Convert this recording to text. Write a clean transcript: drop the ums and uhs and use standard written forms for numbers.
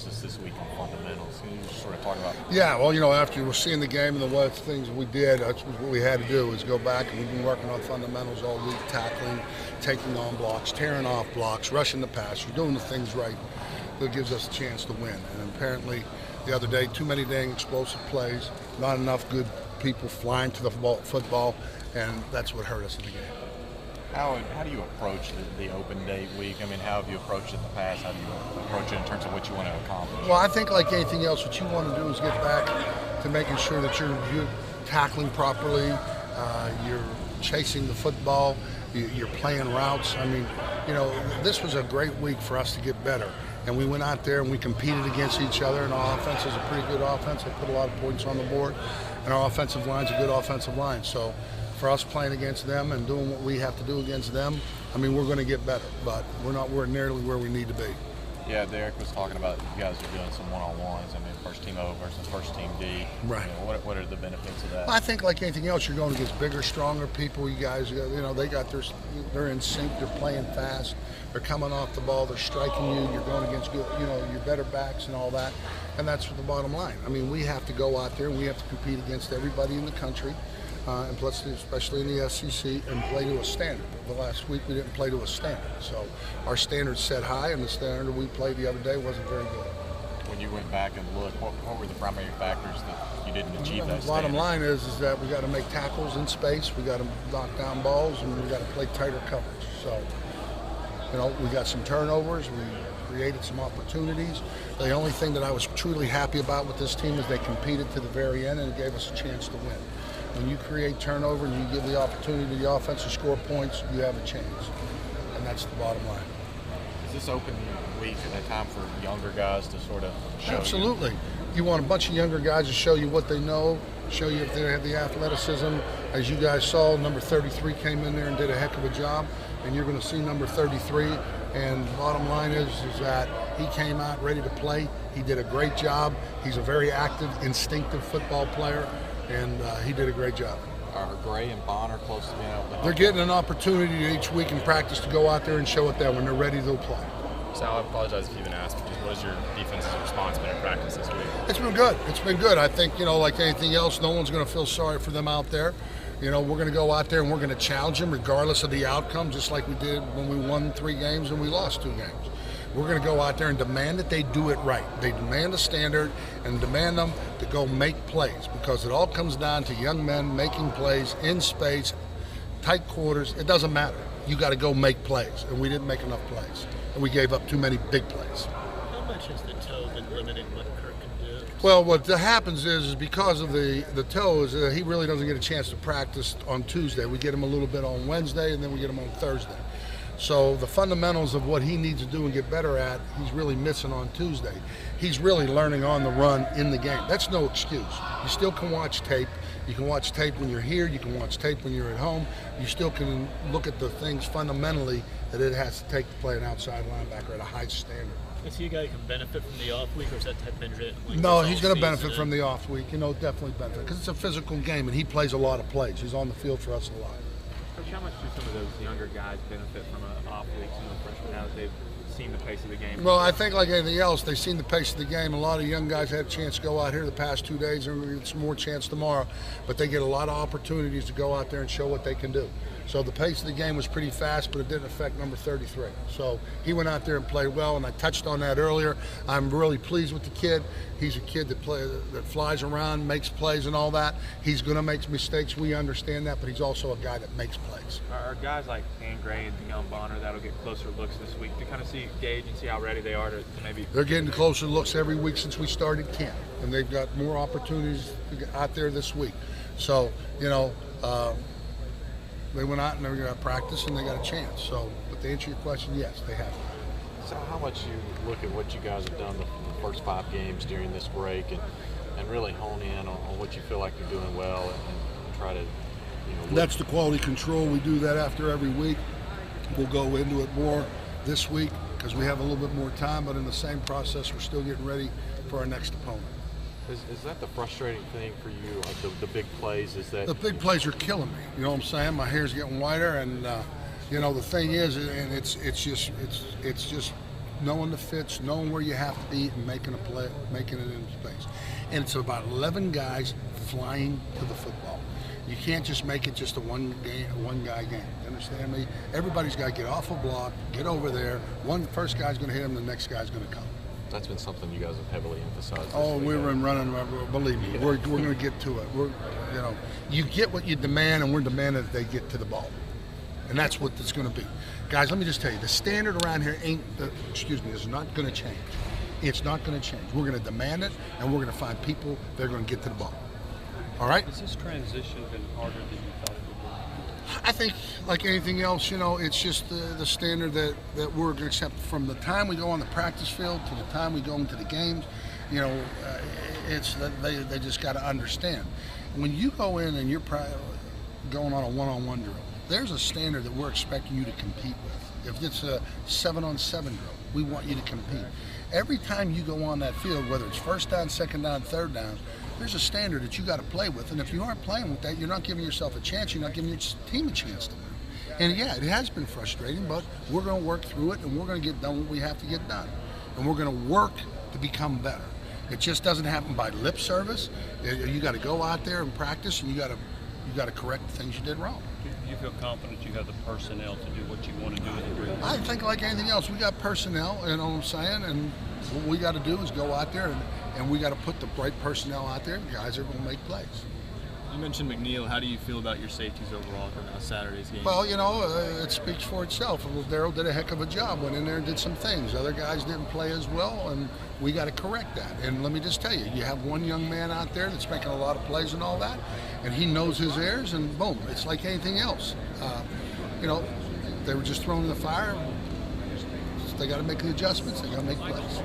emphasis this week on fundamentals. Can you just sort of talk about? Yeah, well, after we're seeing the game and the things we did, that's what we had to do is go back, and we've been working on fundamentals all week, tackling, taking on blocks, tearing off blocks, rushing the passer, doing the things right that gives us a chance to win. And apparently the other day, too many dang explosive plays, not enough good people flying to the football, and that's what hurt us in the game. How do you approach the open day week? I mean, how have you approached it in the past? How do you approach it in terms of what you want to accomplish? Well, I think like anything else, what you want to do is get back to making sure that you're tackling properly, you're chasing the football, you're playing routes. I mean, this was a great week for us to get better. And we went out there and we competed against each other, and our offense is a pretty good offense. They put a lot of points on the board, and our offensive line's a good offensive line. So for us playing against them and doing what we have to do against them, I mean, we're going to get better, but we're nearly where we need to be. Yeah, Derek was talking about you guys are doing some one-on-ones. I mean, first team O versus first team D. Right. What are the benefits of that? I think like anything else, you're going against bigger, stronger people. You guys, they're in sync. They're playing fast. They're coming off the ball. They're striking you. You're going against good, your better backs and all that. And that's the bottom line. I mean, we have to go out there and we have to compete against everybody in the country. And plus, especially in the SEC, and play to a standard. The last week we didn't play to a standard, so our standards set high, and the standard we played the other day wasn't very good. When you went back and looked, what were the primary factors that you didn't achieve that standard? The bottom line is that we got to make tackles in space, we got to knock down balls, and we got to play tighter coverage. So, we got some turnovers, we created some opportunities. The only thing that I was truly happy about with this team is they competed to the very end, and it gave us a chance to win. When you create turnover and you give the opportunity to the offense to score points, you have a chance. And that's the bottom line. Is this open week a time for younger guys to sort of show Absolutely. You want a bunch of younger guys to show you what they know, show you if they have the athleticism. As you guys saw, number 33 came in there and did a heck of a job. And you're going to see number 33. And the bottom line is that he came out ready to play. He did a great job. He's a very active, instinctive football player. And he did a great job. Are Gray and Bonner close to being able to help? They're getting an opportunity each week in practice to go out there and show it that when they're ready, they'll play. Sal, I apologize if you've been asked, but just what has your defense's response been in practice this week? It's been good. It's been good. I think, like anything else, no one's going to feel sorry for them out there. We're going to go out there and we're going to challenge them regardless of the outcome, just like we did when we won 3 games and we lost 2 games. We're going to go out there and demand that they do it right. They demand a standard and demand them to go make plays, because it all comes down to young men making plays in space, tight quarters. It doesn't matter. You got to go make plays, and we didn't make enough plays, and we gave up too many big plays. How much has the toe been limiting what Kirk can do? Well, what happens is because of the toes, he really doesn't get a chance to practice on Tuesday. We get him a little bit on Wednesday, and then we get him on Thursday. So the fundamentals of what he needs to do and get better at, he's really missing on Tuesday. He's really learning on the run in the game. That's no excuse. You still can watch tape. You can watch tape when you're here. You can watch tape when you're at home. You still can look at the things fundamentally that it has to take to play an outside linebacker at a high standard. Is he a guy who can benefit from the off week, or is that type of injury? No, he's going to benefit from the off week. Definitely benefit, because it's a physical game and he plays a lot of plays. He's on the field for us a lot. Coach, how much do some of those younger guys benefit from an off week, some of the freshmen, now that they've seen the pace of the game? Well, I think like anything else, they've seen the pace of the game. A lot of young guys had a chance to go out here the past 2 days, and we're going to get some more chance tomorrow. But they get a lot of opportunities to go out there and show what they can do. So the pace of the game was pretty fast, but it didn't affect number 33. So he went out there and played well, and I touched on that earlier. I'm really pleased with the kid. He's a kid that flies around, makes plays and all that. He's going to make mistakes. We understand that, but he's also a guy that makes plays. Are guys like Dan Gray and Deion Bonner that'll get closer looks this week to kind of gauge and see how ready they are to maybe? They're getting closer looks every week since we started camp, and they've got more opportunities to get out there this week. So, they went out and they got practice and they got a chance. So, but to answer your question, yes, they have. So how much you look at what you guys have done the first 5 games during this break and really hone in on what you feel like you're doing well and try to, That's the quality control. We do that after every week. We'll go into it more this week because we have a little bit more time, but in the same process, we're still getting ready for our next opponent. Is that the frustrating thing for you, like the big plays? Is that the big plays are killing me? You know what I'm saying? My hair's getting whiter, and the thing is, and it's just knowing the fits, knowing where you have to be, and making a play, making it in space. And it's about 11 guys flying to the football. You can't just make it just a one guy game. You understand me? Everybody's got to get off a block, get over there. First guy's going to hit him, the next guy's going to come. That's been something you guys have heavily emphasized. Oh, we were running. Believe me, we're going to get to it. You get what you demand, and we're demanding that they get to the ball, and that's what it's going to be. Guys, let me just tell you, the standard around here is not going to change. It's not going to change. We're going to demand it, and we're going to find people that are going to get to the ball. All right? Has this transition been harder than you thought it would be? I think, like anything else, it's just the standard that we're going to accept from the time we go on the practice field to the time we go into the games. It's they just got to understand. When you go in and you're going on a one-on-one drill, there's a standard that we're expecting you to compete with. If it's a 7-on-7 drill, we want you to compete. Every time you go on that field, whether it's first down, second down, third down, there's a standard that you got to play with. And if you aren't playing with that, you're not giving yourself a chance. You're not giving your team a chance to win. And yeah, it has been frustrating, but we're going to work through it, and we're going to get done what we have to get done. And we're going to work to become better. It just doesn't happen by lip service. You got to go out there and practice, and you got to correct the things you did wrong. Do you feel confident you have the personnel to do what you want to do in the drill? I think like anything else, we got personnel, you know what I'm saying? And what we got to do is go out there and we got to put the right personnel out there. Guys are going to make plays. You mentioned McNeil. How do you feel about your safeties overall for Saturday's game? Well, it speaks for itself. Darryl did a heck of a job, went in there and did some things. Other guys didn't play as well, and we got to correct that. And let me just tell you, you have one young man out there that's making a lot of plays and all that, and he knows his airs, and boom, it's like anything else. They were just thrown in the fire. They got to make the adjustments. They got to make plays.